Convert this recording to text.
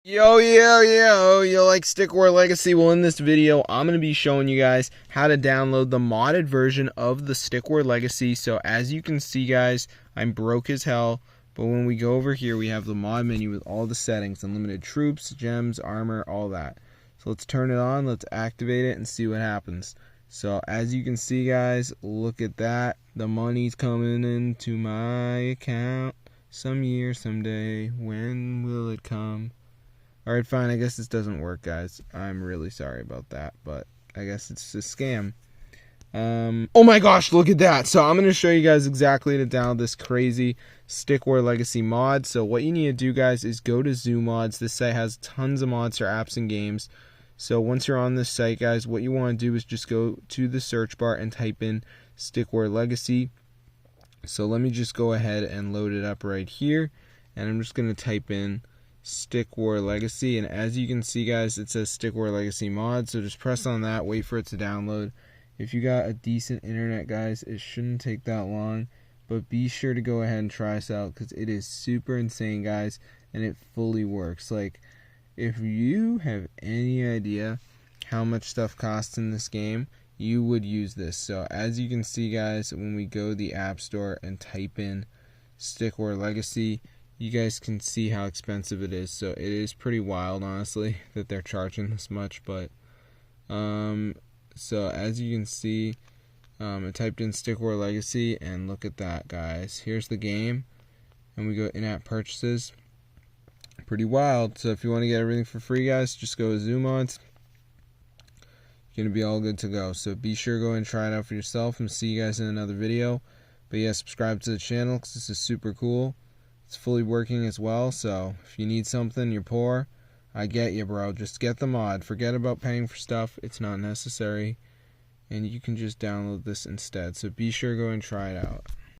Yo, you like Stick War Legacy? Well, in this video, I'm going to be showing you guys how to download the modded version of the Stick War Legacy. So as you can see, guys, I'm broke as hell. But when we go over here, we have the mod menu with all the settings, unlimited troops, gems, armor, all that. So let's turn it on, let's activate it and see what happens. So as you can see, guys, look at that. The money's coming into my account some year, someday. When will it come? Alright, fine, I guess this doesn't work, guys. I'm really sorry about that, but I guess it's a scam. Oh my gosh, look at that. So I'm going to show you guys exactly how to download this crazy Stick War Legacy mod. So what you need to do, guys, is go to Zoo Mods. This site has tons of mods for apps and games. So once you're on this site, guys, what you want to do is just go to the search bar and type in Stick War Legacy. So let me just go ahead and load it up right here. And I'm just going to type in Stick War Legacy, and as you can see, guys, it says Stick War Legacy mod. So just press on that, wait for it to download. If you got a decent internet, guys, it shouldn't take that long, but be sure to go ahead and try this out because it is super insane, guys, and it fully works. Like, if you have any idea how much stuff costs in this game, you would use this. So as you can see, guys, when we go to the App Store and type in Stick War Legacy, you guys can see how expensive it is. So it is pretty wild, honestly, that they're charging this much. But so as you can see, I typed in Stick War Legacy, and look at that, guys. Here's the game, and we go in-app purchases. Pretty wild. So if you want to get everything for free, guys, just go to Zoo Mods. You're gonna be all good to go. So be sure to go and try it out for yourself, and see you guys in another video. But yeah, subscribe to the channel because this is super cool. It's fully working as well, so if you need something, you're poor, I get you, bro. Just get the mod. Forget about paying for stuff. It's not necessary. And you can just download this instead. So be sure to go and try it out.